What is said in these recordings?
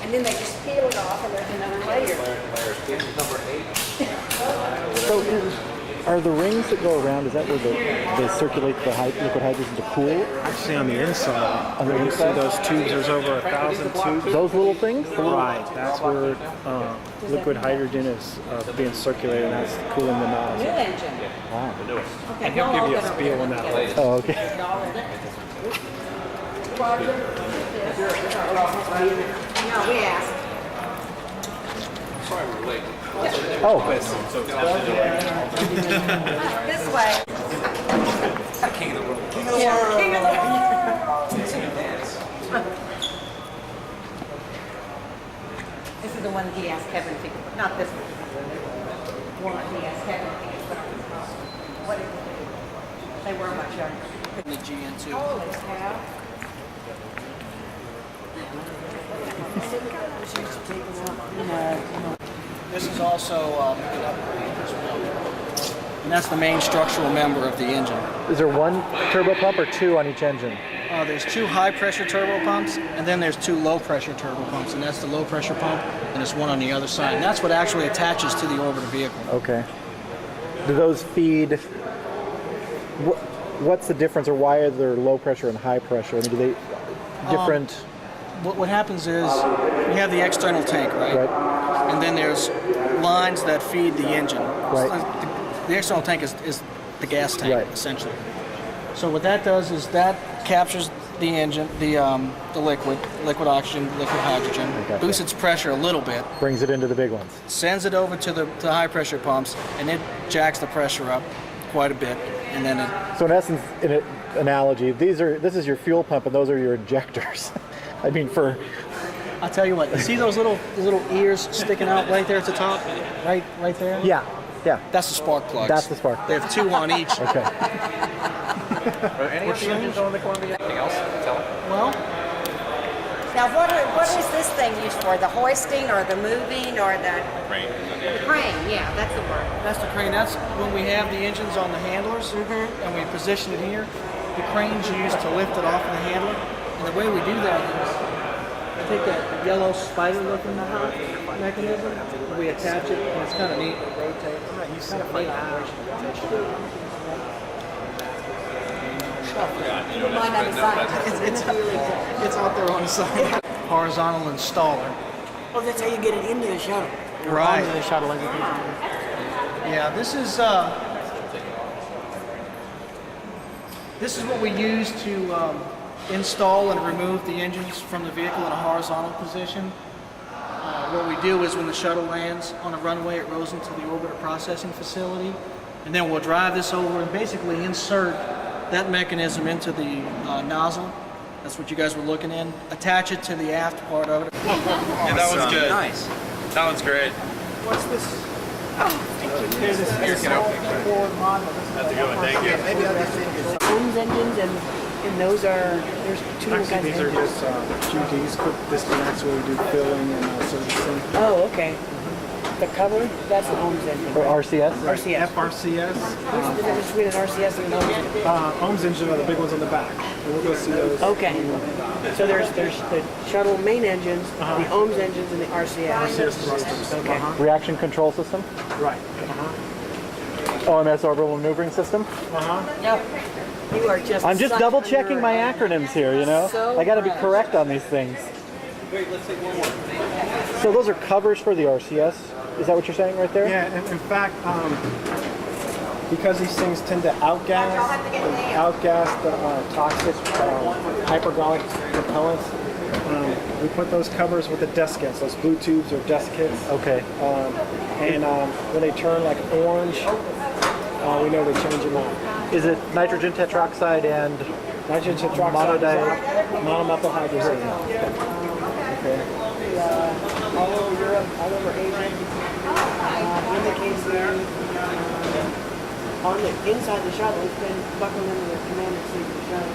And then they just peel it off and there's another layer. Number 8. So are the rings that go around, is that where they circulate the liquid hydrogen to cool? Actually, on the inside. On the you inside? see those tubes, there's over 1,000 tubes. Those little things? Right, that's where liquid hydrogen is being circulated, and that's cooling the New nozzle. engine. Wow. Okay, And he'll give you a spiel on that later. Oh, okay. No, we asked. Sorry we're late. Oh, This way. King of the world. King of the world. This is the one that he asked Kevin to, not this one. One he asked Kevin to put on his house. What did they do? They were much younger. The GN2. Holy cow. This is also an upgrade as well. And that's the main structural member of the engine. is there one turbo pump or two on each engine? There's 2 high-pressure turbo pumps, and then there's 2 low-pressure turbo pumps, and that's the low-pressure pump, and there's one on the other side. And that's what actually attaches to the orbiter vehicle. Okay. Do those feed? What's the difference, or why are there low pressure and high pressure? I mean, do they different? What happens is you have the external tank, right? Right. And then there's lines that feed the engine. Right. The external tank is the gas tank, Right. essentially. So what that does is that captures the engine, the liquid oxygen, liquid hydrogen, Gotcha. boosts its pressure a little bit, Brings it into the big ones. sends it over to the high pressure pumps, and it jacks the pressure up quite a bit, and then it. So in essence, in an analogy, this is your fuel pump and those are your injectors. I mean, for I'll tell you what. You see those little ears sticking out right there at the top, right there. yeah. That's the spark plugs. That's the spark. They have 2 on each. Okay. Are any of the engines on the Columbia? Anything else? Tell it. Well, Now, what is this thing used for? The hoisting or the moving or the Crane. the crane? Yeah, that's the word. that's the crane. That's when we have the engines on the handlers and we position it here. The crane's used to lift it off of the handler. And the way we do that is take that yellow spider-looking mechanism, and we attach it, and it's kind of neat. It rotates. I'm not used to it. Mine on the side. It's out there on the side. Horizontal installer. Oh, that's how you get it into the shuttle. Right. Onto the shuttle. Yeah, this is what we use to install and remove the engines from the vehicle in a horizontal position. What we do is when the shuttle lands on a runway, it rolls into the orbiter processing facility, and then we'll drive this over and basically insert that mechanism into the nozzle. That's what you guys were looking in. Attach it to the aft part of it. Yeah, that one's good. Nice. That one's great. What's this? Here's an opening. That's a good one. Thank you. Ohms engines, and those are, there's 2 different Actually, kinds these of are engines. just QDs, quick disconnects, where we do filling and servicing. Oh, okay. The cover, that's an Ohms engine. Or RCS? RCS. FRCS. What's the difference between an RCS and an Ohms engine? Ohms engine are the big ones on the back. And we'll go see those. Okay. So there's the shuttle main engines, the Ohms engines, and the RCS. RCS thrusters. Okay. Reaction control system? Right. OMS orbital maneuvering system? Yep. You are just. I'm just such double a checking nerd. my acronyms here, you know? So I gotta be right. correct on these things. So those are covers for the RCS? Is that what you're saying right there? Yeah, and in fact, because these things tend to outgas the toxic hypergolic propellants, we put those covers with the desk kits, those blue tubes or desk kits. Okay. And when they turn like orange, we know to change them out. Is it nitrogen tetroxide and Nitrogen tetroxide, monomethyl hydrazine. All over Europe, all over Asia. Indicates there. on the inside the shuttle. It's been buckled into the commander seat of the shuttle.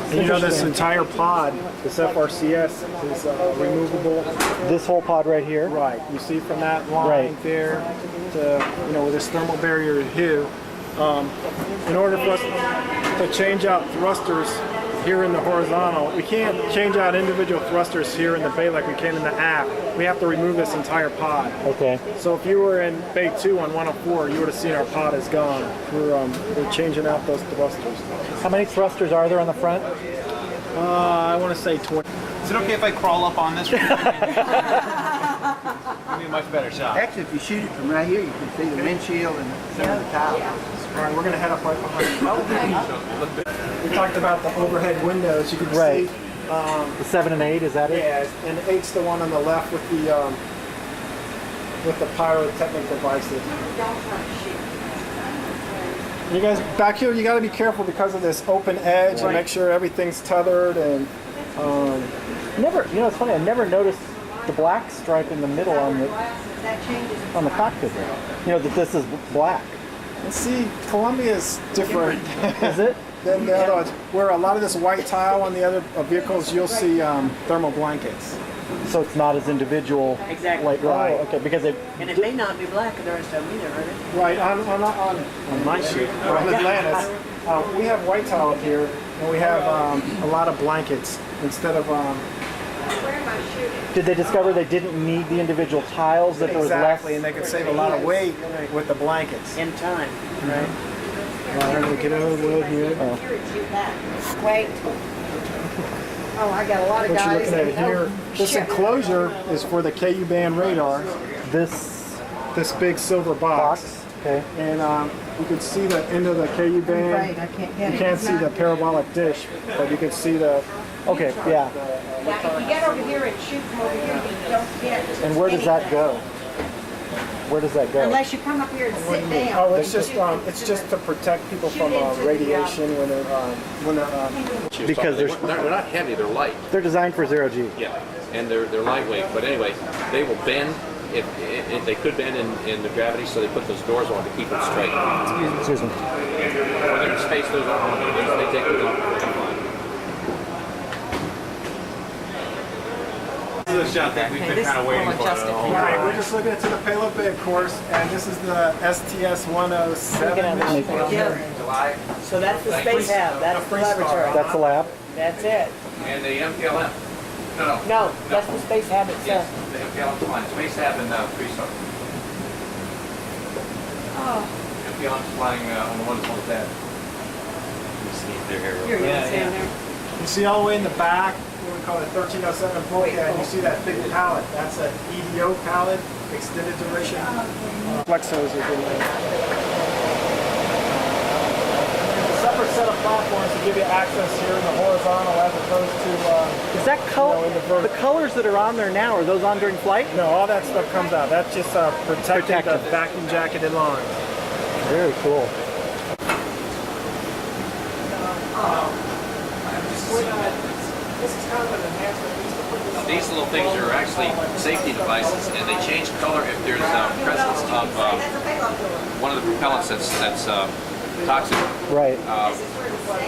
And you know, this entire pod, this FRCS, is removable. This whole pod right here. Right. You see from that line Right. there to, you know, with this thermal barrier here. In order for us to change out thrusters here in the horizontal, we can't change out individual thrusters here in the bay like we can in the aft. We have to remove this entire pod. Okay. So if you were in bay 2 on 104, you would have seen our pod is gone. We're changing out those thrusters. How many thrusters are there on the front? I want to say 20. Is it okay if I crawl up on this? Give me a much better shot. Actually, if you shoot it from right here, you can see the windshield and some of the tile. All right, we're going to head up right behind you. We talked about the overhead windows. You can Right. see. The 7 and 8, is that it? Yeah, and 8's the one on the left with the pyrotechnic devices. You guys back here, you got to be careful because of this open edge and make sure everything's tethered. And Never, you know, it's funny. I never noticed the black stripe in the middle on the cockpit there. You know that this is black. and see, Columbia is different. Is it? Than the other ones, where a lot of this white tile on the other vehicles, you'll see thermal blankets. So it's not as individual. Exactly. Like, Right. oh, okay, because they. And it may not be black in the rest of them either, are they? Right, on my sheet, on Atlantis, we have white tile up here, and we have a lot of blankets instead of Did they discover they didn't need the individual tiles? That there was exactly, less. and they could save a lot of weight with the blankets. In time, right? All right, we get over the wood here. Wait. Oh, I got a lot of What you're guys. looking at here, this enclosure is for the KU band radar. This big silver box. Okay. And you can see the end of the KU band. Right, I can't get You it. can't see the parabolic dish, but you can see the. Okay. Yeah. Now, if you get over here and shoot from over here, you don't get. And where does that go? Where does that go? Unless you come up here and sit down. Oh, it's just to protect people from radiation when they're Because they're not heavy, they're light. they're designed for zero G. Yeah, and they're lightweight. But anyway, they will bend. If they could bend in the gravity, so they put those doors on to keep them straight. Excuse me. Or they can space those on. They take those off. This is a shot that we've been kind of waiting for. All right, we're just looking into the payload bay course, and this is the STS-107 mission. July, So that's the space hab, that's the laboratory. That's the lab. That's it. and the MPLM. No. No, that's the space hab Yes, itself. the MPLM's flying. Space Hab and Freestar. MPLM's flying on the one that's on the pad. You're gonna stand there. You see all the way in the back, what we call it 1307 bulkhead, you see that big pallet. That's an EDO pallet, extended duration. Flexos are in there. A separate set of platforms to give you access here in the horizontal as opposed to, Is that color? in the vertical. The colors that are on there now, are those on during flight? no, all that stuff comes out. That's just protecting the Protected. vacuum jacketed lines. Very cool. These little things are actually safety devices, and they change color if there's presence of one of the propellants that's toxic. Right.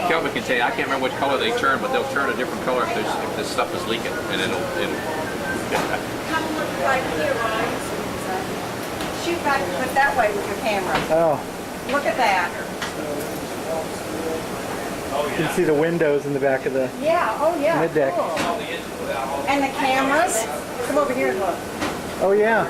Kelvin can tell you, I can't remember which color they turn, but they'll turn a different color if this stuff is leaking, and it'll Come look right here, Ryan. Shoot back, put that way with your camera. Oh, Look at that. you can see the windows in the back of the Yeah, oh yeah. mid-deck. Cool. And the cameras. Come over here and look. Oh yeah.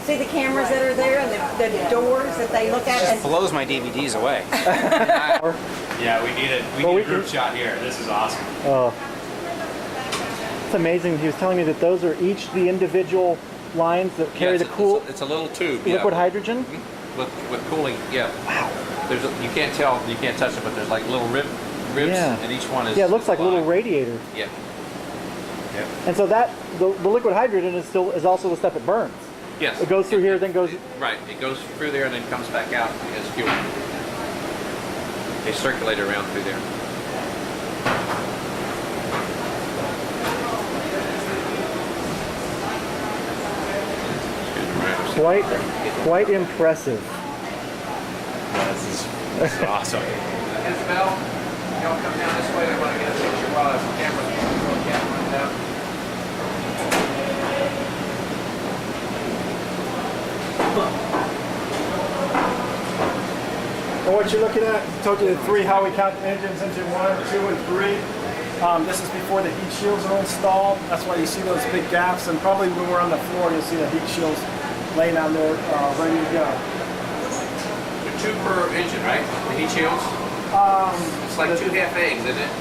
See the cameras that are there and the doors that they look at? And Blows my DVDs away. Yeah, we need it. We Well, need we a group can- shot here. This is awesome. Oh. It's amazing. He was telling me that those are each the individual lines that carry Yeah, the cool It's a little tube. liquid Yeah, hydrogen. with cooling. Yeah. Wow. You can't tell, you can't touch it, but there's like little ribs, Yeah. and each one is. Yeah, it looks like a little live. radiator. Yeah. And so that the liquid hydrogen is also the stuff that burns. Yes. It goes through here, then goes. Right. It goes through there and then comes back out as fuel. They circulate around through there. Quite impressive. This is awesome. Isabel, y'all come down this way. I want to get a picture while the camera runs out. And what you're looking at, I told you the three how we count the engines, engine 1, 2, and 3. This is before the heat shields are installed. That's why you see those big gaps. And probably when we're on the floor, you'll see the heat shields laying out there ready to go. So 2 per engine, right? The heat shields? It's like 2 half eggs, isn't it?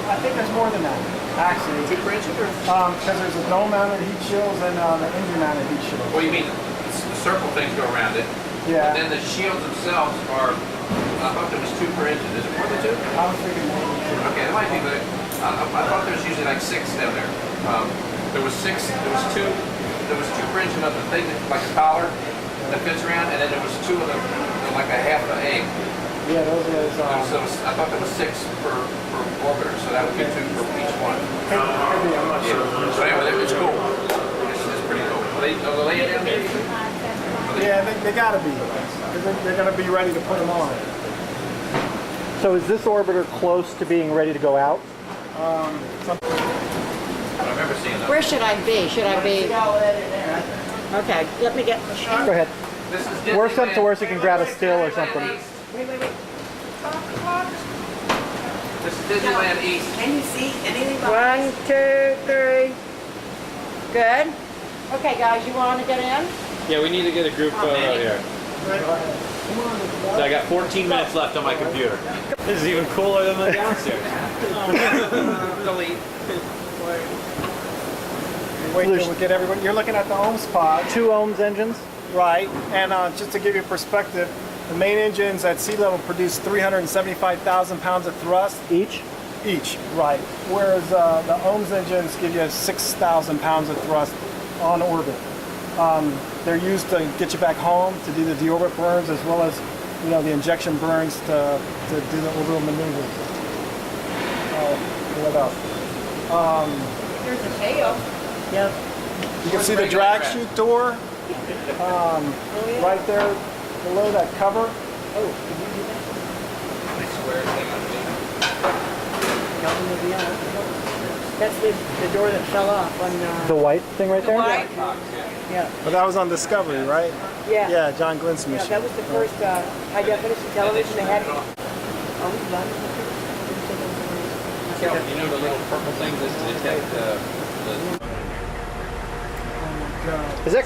I think there's more than that, actually. 2 per engine? Because there's a dome-mounted heat shields and the engine-mounted heat shields. What do you mean? The circle things go around it. Yeah. And then the shields themselves are, I thought there was 2 per engine. Is it more than 2? I was thinking more than two. Okay, it might be, but I thought there was usually like 6 down there. There was 6, there was 2 per engine of the thing, like a collar that fits around, and then there was 2 of them, like a half an egg. Yeah, those are So I thought there was 6 per orbiter, so that would be 2 for each one. maybe, I'm not sure. So anyway, it's cool. It's pretty cool. Are they laying down there? Yeah, they gotta be. Because they're gonna be ready to put them on. So is this orbiter close to being ready to go out? I remember seeing them. Where should I be? Should I be? Okay, let me get. Go ahead. This is Worst up to Disneyland. worst, you can grab a still or something. Wait. This is Disneyland East. Can you see anything? 1, 2, 3. Good. Okay, guys, you want to get in? Yeah, we need to get a group photo here. So I got 14 minutes left on my computer. This is even cooler than the downstairs. Delete. Wait till we get everyone. You're looking at the ohms pod. 2 ohms engines? Right, and just to give you perspective, the main engines at sea level produce 375,000 pounds of thrust Each? each, right. Whereas the ohms engines give you 6,000 pounds of thrust on orbit. They're used to get you back home to do the deorbit burns as well as the injection burns to do the orbital maneuvers. What else? Here's the tail. Yep. You can see the drag chute door right there below that cover. That's the door that fell off on. The white thing right there? Yeah. But that was on Discovery, right? Yeah. Yeah, John Glenn's Yeah, mission. that was the first high definition television they had. Are we done? You know the little purple things that detect the Oh my God. Is that